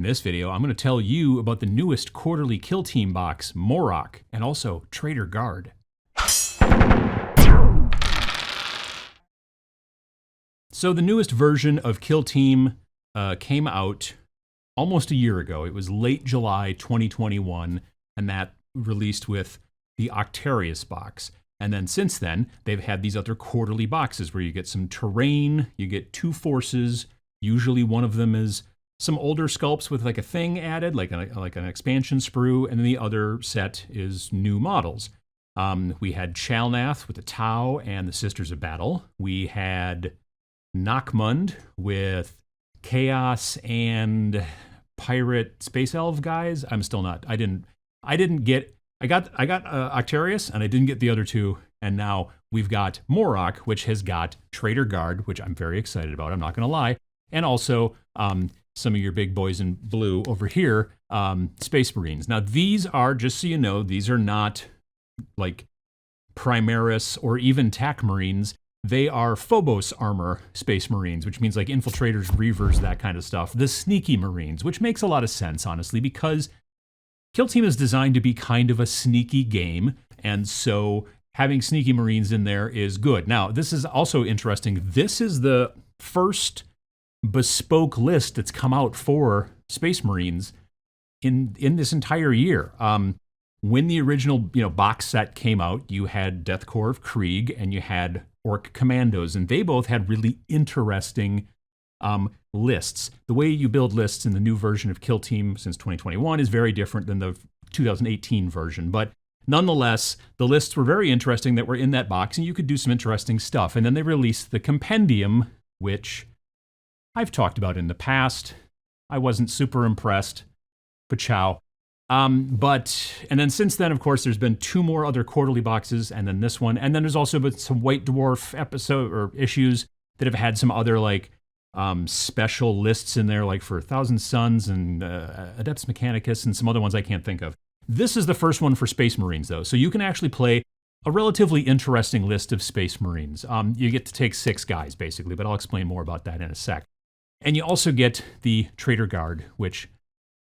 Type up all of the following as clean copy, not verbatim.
this video, I'm going to tell you about the newest quarterly Kill Team box, Moroch, and also Traitor Guard. So the newest version of Kill Team came out almost a year ago. It was late July 2021, and that released with the Octarius box. And then since then, they've had these other quarterly boxes where you get some terrain, you get 2 forces. Usually one of them is some older sculpts with like a thing added, like an expansion sprue, and then the other set is new models. We had Chalnath with the Tau and the Sisters of Battle. We had Nachmund with Chaos and Pirate Space Elf guys. I'm still not. I got Octarius, and I didn't get the other 2, and now we've got Moroch, which has got Traitor Guard, which I'm very excited about, I'm not going to lie, and also some of your big boys in blue over here, Space Marines. Now these are, just so you know, these are not like Primaris or even TAC Marines. They are Phobos armor Space Marines, which means like infiltrators, reavers, that kind of stuff. The sneaky Marines, which makes a lot of sense, honestly, because Kill Team is designed to be kind of a sneaky game, and so having sneaky Marines in there is good. Now, this is also interesting. This is the first bespoke list that's come out for Space Marines in this entire year. When the original box set came out, you had Death Corps of Krieg and you had Orc Commandos, and they both had really interesting lists. The way you build lists in the new version of Kill Team since 2021 is very different than the 2018 version, but nonetheless, the lists were very interesting that were in that box, and you could do some interesting stuff. And then they released the Compendium, which I've talked about in the past. I wasn't super impressed. Pachow. And then since then, of course, there's been 2 more other quarterly boxes, and then this one. And then there's also been some White Dwarf episode or issues that have had some other like special lists in there, like for Thousand Suns and Adeptus Mechanicus and some other ones I can't think of. This is the first one for Space Marines, though, so you can actually play a relatively interesting list of Space Marines. You get to take 6 guys, basically, but I'll explain more about that in a sec. And you also get the Traitor Guard, which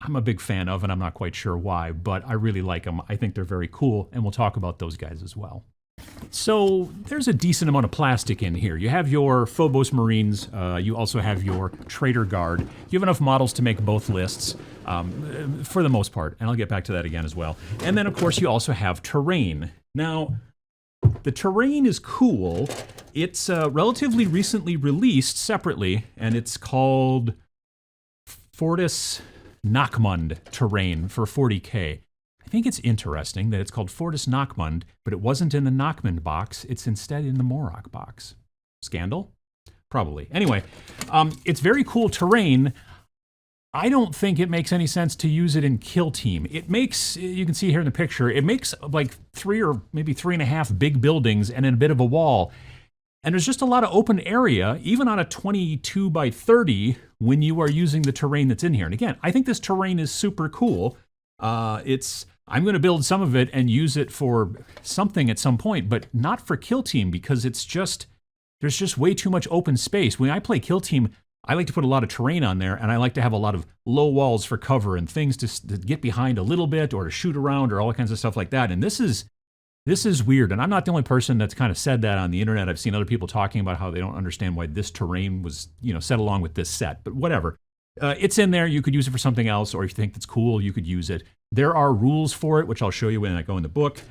I'm a big fan of, and I'm not quite sure why, but I really like them. I think they're very cool, and we'll talk about those guys as well. So there's a decent amount of plastic in here. You have your Phobos Marines. You also have your Traitor Guard. You have enough models to make both lists for the most part, and I'll get back to that again as well. And then, of course, you also have terrain. Now, the terrain is cool. It's relatively recently released separately, and it's called Fortis Nachmund Terrain for 40K. I think it's interesting that it's called Fortis Nachmund, but it wasn't in the Nachmund box. It's instead in the Moroch box. Scandal? Probably. Anyway, it's very cool terrain. I don't think it makes any sense to use it in Kill Team. It makes, you can see here in the picture, it makes like 3 or maybe 3.5 big buildings and then a bit of a wall. And there's just a lot of open area, even on a 22 by 30, when you are using the terrain that's in here. And again, I think this terrain is super cool. I'm going to build some of it and use it for something at some point, but not for Kill Team, because there's just way too much open space. When I play Kill Team, I like to put a lot of terrain on there, and I like to have a lot of low walls for cover and things to get behind a little bit or to shoot around or all kinds of stuff like that. And this is weird, and I'm not the only person that's kind of said that on the internet. I've seen other people talking about how they don't understand why this terrain was, set along with this set, but whatever. It's in there. You could use it for something else, or if you think it's cool, you could use it. There are rules for it, which I'll show you when I go in the book.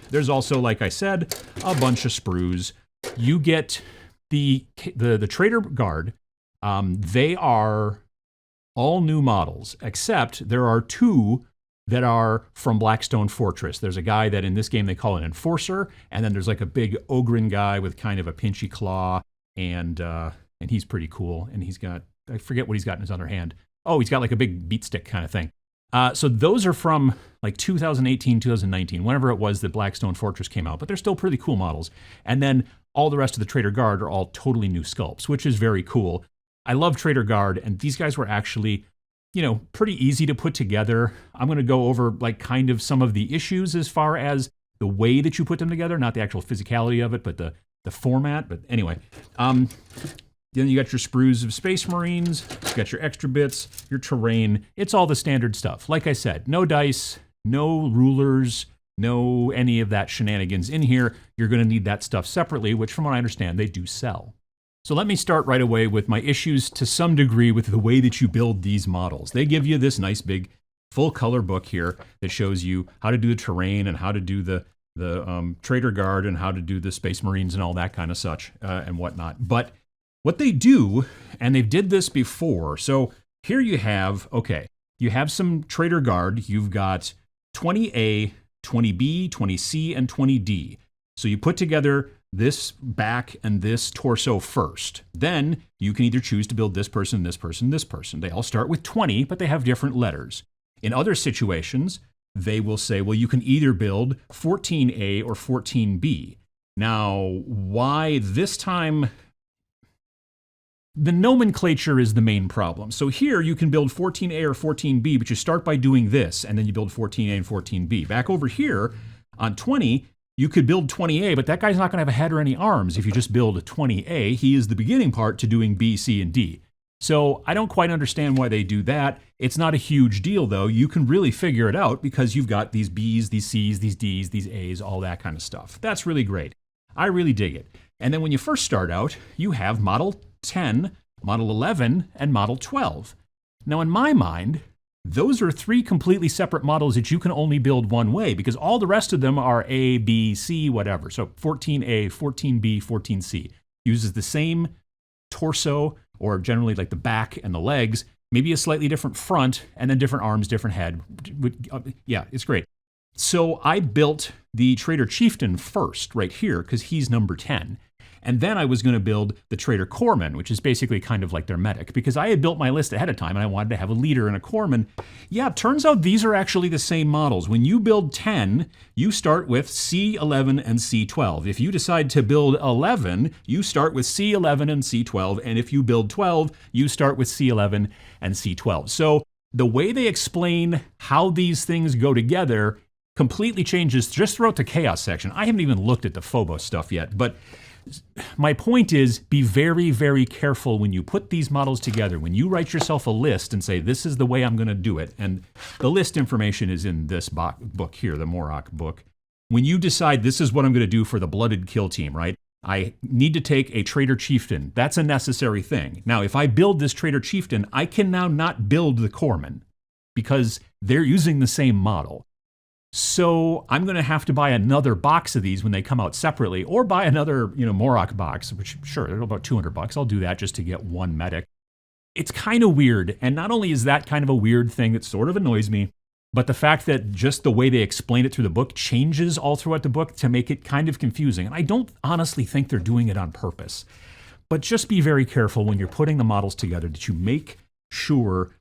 There's also, like I said, a bunch of sprues. You get the Traitor Guard. They are all new models, except there are 2 that are from Blackstone Fortress. There's a guy that in this game they call an Enforcer, and then there's like a big Ogren guy with kind of a pinchy claw, and he's pretty cool, and he's got, I forget what he's got in his other hand. Oh, he's got like a big beat stick kind of thing. So those are from like 2018, 2019, whenever it was that Blackstone Fortress came out, but they're still pretty cool models. And then all the rest of the Traitor Guard are all totally new sculpts, which is very cool. I love Traitor Guard, and these guys were actually, pretty easy to put together. I'm going to go over like kind of some of the issues as far as the way that you put them together, not the actual physicality of it, but the format. But anyway, Then you got your sprues of Space Marines, you got your extra bits, your terrain. It's all the standard stuff. Like I said, no dice, no rulers, no any of that shenanigans in here. You're going to need that stuff separately, which from what I understand, they do sell. So let me start right away with my issues to some degree with the way that you build these models. They give you this nice big full color book here that shows you how to do the terrain and how to do the Traitor Guard and how to do the Space Marines and all that kind of such and whatnot. But what they do, and they've did this before, so here you have, okay, you have some Traitor Guard. You've got 20A, 20B, 20C, and 20D. So you put together this back and this torso first. Then you can either choose to build this person, this person, this person. They all start with 20, but they have different letters. In other situations, they will say, well, you can either build 14A or 14B. Now, why this time? The nomenclature is the main problem. So here you can build 14A or 14B, but you start by doing this, and then you build 14A and 14B. Back over here on 20, you could build 20A, but that guy's not going to have a head or any arms if you just build a 20A. He is the beginning part to doing B, C, and D. So I don't quite understand why they do that. It's not a huge deal, though. You can really figure it out because you've got these Bs, these Cs, these Ds, these As, all that kind of stuff. That's really great. I really dig it. And then when you first start out, you have Model 10, Model 11, and Model 12. Now, in my mind, those are three completely separate models that you can only build one way because all the rest of them are A, B, C, whatever. So 14A, 14B, 14C uses the same torso, or generally like the back and the legs, maybe a slightly different front, and then different arms, different head. Yeah, it's great. So I built the Traitor Chieftain first, right here, because he's number 10. And then I was going to build the Traitor Corpsman, which is basically kind of like their medic, because I had built my list ahead of time and I wanted to have a leader and a corpsman. Yeah, turns out these are actually the same models. When you build 10, you start with C11 and C12. If you decide to build 11, you start with C11 and C12. And if you build 12, you start with C11 and C12. So the way they explain how these things go together completely changes just throughout the chaos section. I haven't even looked at the Phobos stuff yet, but my point is, be very, very careful when you put these models together. When you write yourself a list and say, this is the way I'm going to do it, and the list information is in this book here, the Moroch book. When you decide this is what I'm going to do for the blooded kill team, right? I need to take a Traitor Chieftain. That's a necessary thing. Now, if I build this Traitor Chieftain, I can now not build the Corpsman because they're using the same model. So I'm going to have to buy another box of these when they come out separately, or buy another, Moroch box, which sure, they're about $200. I'll do that just to get one medic. It's kind of weird. And not only is that kind of a weird thing that sort of annoys me, but the fact that just the way they explain it through the book changes all throughout the book to make it kind of confusing. And I don't honestly think they're doing it on purpose. But just be very careful when you're putting the models together that you make sure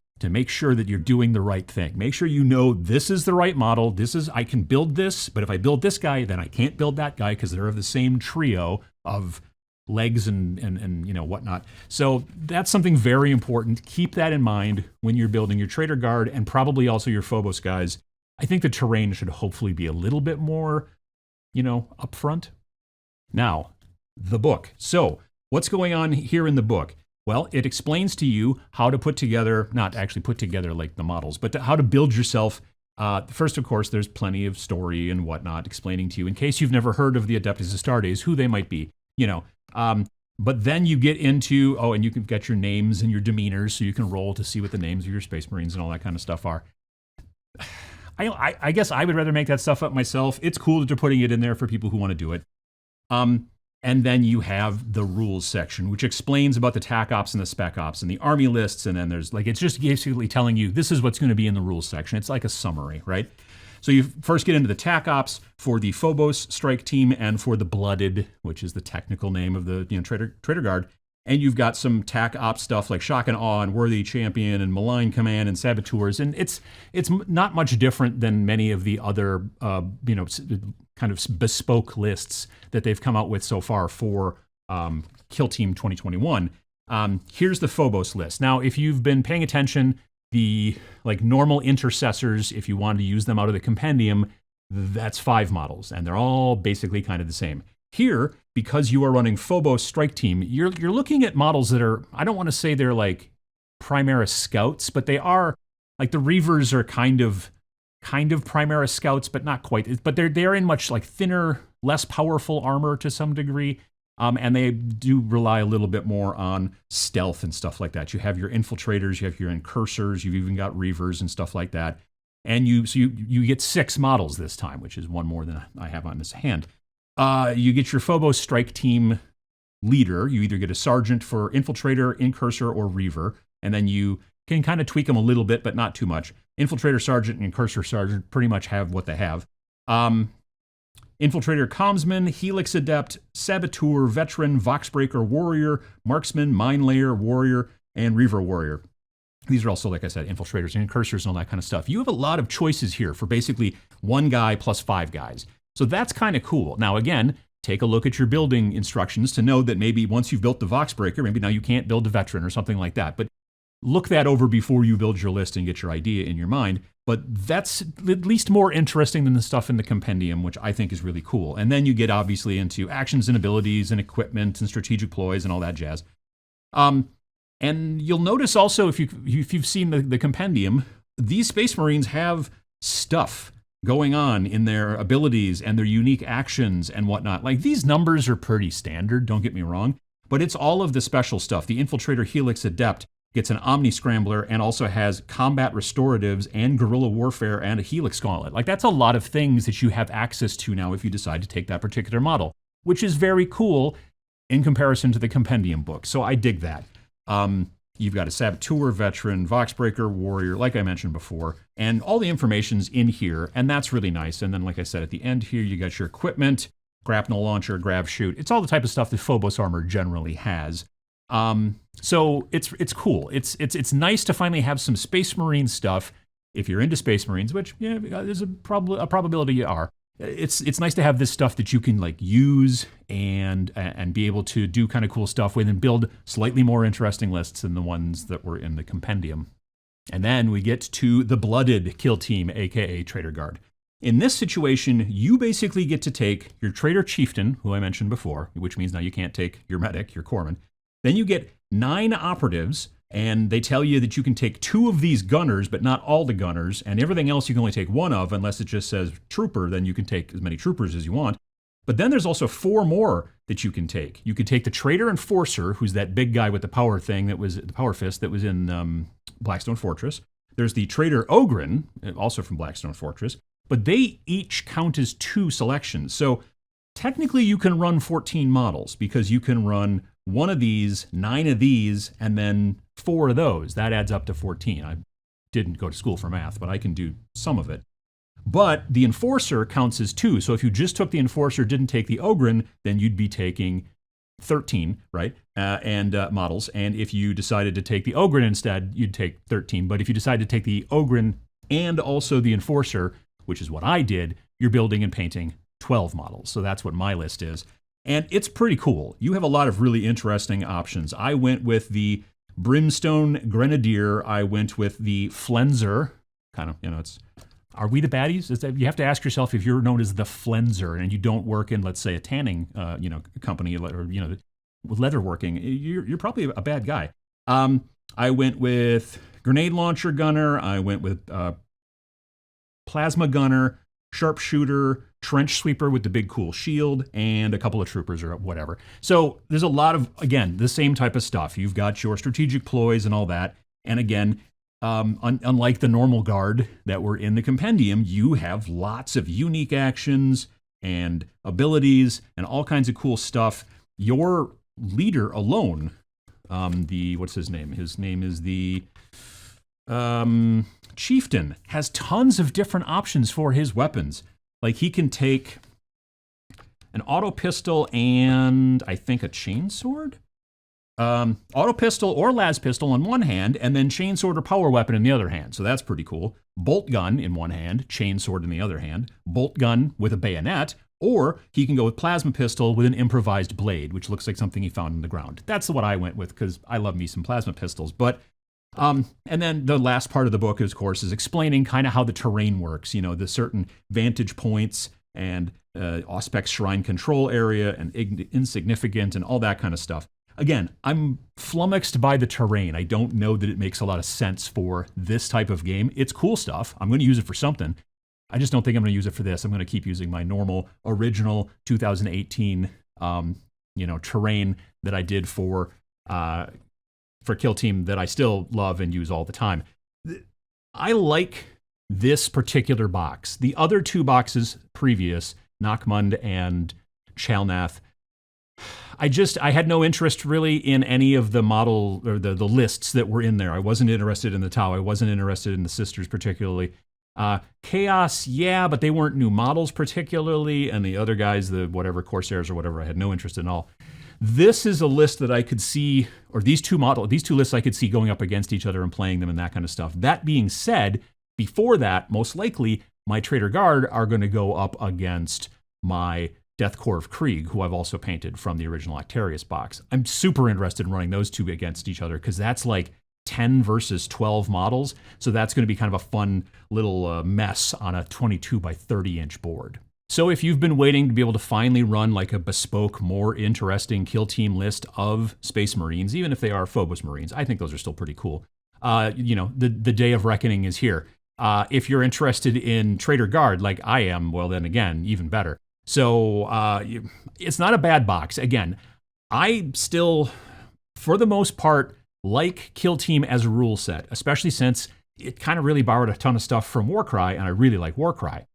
that you're doing the right thing. Make sure you know this is the right model. I can build this, but if I build this guy, then I can't build that guy because they're of the same trio of legs and whatnot. So that's something very important. Keep that in mind when you're building your Traitor Guard and probably also your Phobos guys. I think the terrain should hopefully be a little bit more, upfront. Now, the book. So what's going on here in the book? Well, it explains to you how to put together, not actually put together like the models, but how to build yourself. First, of course, there's plenty of story and whatnot explaining to you, in case you've never heard of the Adeptus Astartes, who they might be, But then you get into, and you can get your names and your demeanors, so you can roll to see what the names of your Space Marines and all that kind of stuff are. I guess I would rather make that stuff up myself. It's cool that they're putting it in there for people who want to do it. And then you have the rules section, which explains about the TAC ops and the spec ops and the army lists. And then there's it's just basically telling you this is what's going to be in the rules section. It's like a summary, right? So you first get into the TAC ops for the Phobos strike team and for the Blooded, which is the technical name of the Traitor Guard. And you've got some TAC ops stuff like Shock and Awe and Worthy Champion and Malign Command and Saboteurs. And it's not much different than many of the other, kind of bespoke lists that they've come out with so far for Kill Team 2021. Here's the Phobos list. Now, if you've been paying attention, the normal intercessors, if you wanted to use them out of the compendium, that's 5 models, and they're all basically kind of the same. Here, because you are running Phobos Strike Team, you're looking at models that are, I don't want to say they're like Primaris Scouts, but they are, like the Reavers are kind of Primaris Scouts, but not quite. But they're in much like thinner, less powerful armor to some degree. And they do rely a little bit more on stealth and stuff like that. You have your infiltrators, you have your incursors, you've even got reavers and stuff like that. And you get 6 models this time, which is one more than I have on this hand. You get your Phobos Strike Team leader. You either get a sergeant for infiltrator, incursor, or reaver, and then you can kind of tweak them a little bit, but not too much. Infiltrator sergeant and incursor sergeant pretty much have what they have. Infiltrator Commsman, Helix Adept, Saboteur, Veteran, Voxbreaker Warrior, Marksman, Mine Layer Warrior, and Reaver Warrior. These are also, like I said, infiltrators and incursors and all that kind of stuff. You have a lot of choices here for basically 1 guy plus 5 guys. So that's kind of cool. Now, again, take a look at your building instructions to know that maybe once you've built the Voxbreaker, maybe now you can't build a Veteran or something like that. But look that over before you build your list and get your idea in your mind. But that's at least more interesting than the stuff in the compendium, which I think is really cool. And then you get obviously into actions and abilities and equipment and strategic ploys and all that jazz. And you'll notice also, if you've seen the compendium, these Space Marines have stuff going on in their abilities and their unique actions and whatnot. Like, these numbers are pretty standard, don't get me wrong, but it's all of the special stuff. The Infiltrator Helix Adept gets an Omni Scrambler and also has combat restoratives and guerrilla warfare and a Helix Gauntlet. Like, that's a lot of things that you have access to now if you decide to take that particular model, which is very cool in comparison to the compendium book. So I dig that. You've got a Saboteur, Veteran, Voxbreaker, Warrior, like I mentioned before, and all the information's in here, and that's really nice. And then, like I said, at the end here, you got your equipment, grapnel launcher, grav chute. It's all the type of stuff that Phobos armor generally has. So it's cool. It's nice to finally have some Space Marine stuff if you're into Space Marines, which, yeah, there's a probability you are. It's nice to have this stuff that you can like use and be able to do kind of cool stuff with and build slightly more interesting lists than the ones that were in the compendium. And then we get to the blooded kill team, aka Traitor Guard. In this situation, you basically get to take your Traitor Chieftain, who I mentioned before, which means now you can't take your medic, your corpsman. Then you get 9 operatives, and they tell you that you can take 2 of these gunners, but not all the gunners, and everything else you can only take 1 of, unless it just says trooper, then you can take as many troopers as you want. But then there's also 4 more that you can take. You could take the Traitor Enforcer, who's that big guy with the power thing that was, the power fist that was in Blackstone Fortress. There's the Traitor Ogren, also from Blackstone Fortress, but they each count as 2 selections. So technically you can run 14 models, because you can run 1 of these, 9 of these, and then 4 of those. That adds up to 14. I didn't go to school for math, but I can do some of it. But the Enforcer counts as 2. So if you just took the Enforcer, didn't take the Ogren, then you'd be taking 13, right? Models. And if you decided to take the Ogren instead, you'd take 13. But if you decided to take the Ogren and also the Enforcer, which is what I did, you're building and painting 12 models. So that's what my list is. And it's pretty cool. You have a lot of really interesting options. I went with the Brimstone Grenadier. I went with the Flenser. Kind of, are we the baddies? You have to ask yourself if you're known as the Flenser and you don't work in, let's say, a tanning, company or, with leatherworking. You're probably a bad guy. I went with Grenade Launcher Gunner. I went with Plasma Gunner, Sharpshooter, Trench Sweeper with the big cool shield, and a couple of troopers or whatever. So there's a lot of, again, the same type of stuff. You've got your strategic ploys and all that. And again, unlike the normal guard that were in the compendium, you have lots of unique actions and abilities and all kinds of cool stuff. Your leader alone, what's his name? His name is the Chieftain, has tons of different options for his weapons. Like, he can take an auto pistol and I think a chainsword? Auto pistol or las pistol in one hand, and then chainsword or power weapon in the other hand. So that's pretty cool. Bolt gun in one hand, chainsword in the other hand, bolt gun with a bayonet, or he can go with plasma pistol with an improvised blade, which looks like something he found in the ground. That's what I went with, because I love me some plasma pistols. But and then the last part of the book, of course, is explaining kind of how the terrain works, the certain vantage points and Auspex Shrine Control Area and Insignificant and all that kind of stuff. Again, I'm flummoxed by the terrain. I don't know that it makes a lot of sense for this type of game. It's cool stuff. I'm going to use it for something. I just don't think I'm going to use it for this. I'm going to keep using my normal, original 2018, terrain that I did for Kill Team that I still love and use all the time. I like this particular box. The other two boxes previous, Nachmund and Chalnath, I had no interest really in any of the model or the lists that were in there. I wasn't interested in the Tau. I wasn't interested in the Sisters particularly. Chaos, yeah, but they weren't new models particularly. And the other guys, the whatever Corsairs or whatever, I had no interest in all. This is a list that I could see, or these two lists I could see going up against each other and playing them and that kind of stuff. That being said, before that, most likely, my Traitor Guard are going to go up against my Death Corps of Krieg, who I've also painted from the original Actarius box. I'm super interested in running those two against each other because that's like 10 versus 12 models. So that's going to be kind of a fun little mess on a 22 by 30 inch board. So if you've been waiting to be able to finally run like a bespoke, more interesting Kill Team list of Space Marines, even if they are Phobos Marines, I think those are still pretty cool. The day of reckoning is here. If you're interested in Traitor Guard like I am, well then again, even better. So it's not a bad box. Again, I still, for the most part, like Kill Team as a rule set, especially since it kind of really borrowed a ton of stuff from Warcry, and I really like Warcry.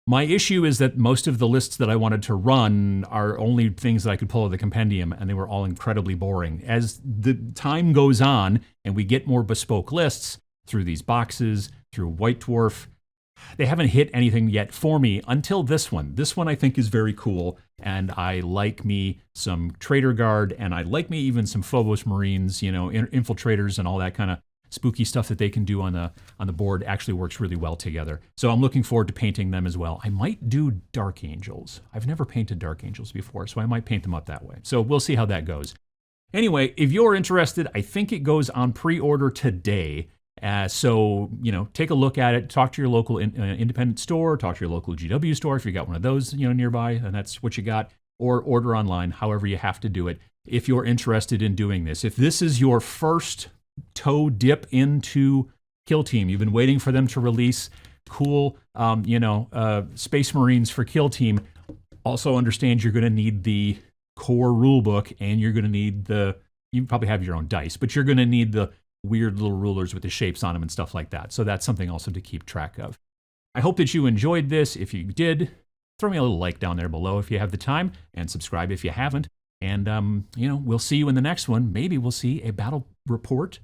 My issue is that most of the lists that I wanted to run are only things that I could pull out of the compendium, and they were all incredibly boring. As the time goes on and we get more bespoke lists through these boxes, through White Dwarf, they haven't hit anything yet for me until this one. This one I think is very cool, and I like me some Traitor Guard, and I like me even some Phobos Marines, infiltrators and all that kind of spooky stuff that they can do on the board actually works really well together. So I'm looking forward to painting them as well. I might do Dark Angels. I've never painted Dark Angels before, so I might paint them up that way. So we'll see how that goes. Anyway, if you're interested, I think it goes on pre-order today. So, take a look at it, talk to your local independent store, talk to your local GW store if you got one of those, nearby, and that's what you got, or order online, however you have to do it, if you're interested in doing this. If this is your first toe dip into Kill Team, you've been waiting for them to release cool, Space Marines for Kill Team, also understand you're going to need the core rulebook, and you're going to need you probably have your own dice, but you're going to need the weird little rulers with the shapes on them and stuff like that. So that's something also to keep track of. I hope that you enjoyed this. If you did, throw me a little like down there below if you have the time, and subscribe if you haven't. And, we'll see you in the next one. Maybe we'll see a battle report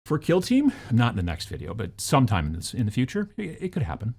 for Kill Team. Not in the next video, but sometime in the future. It could happen.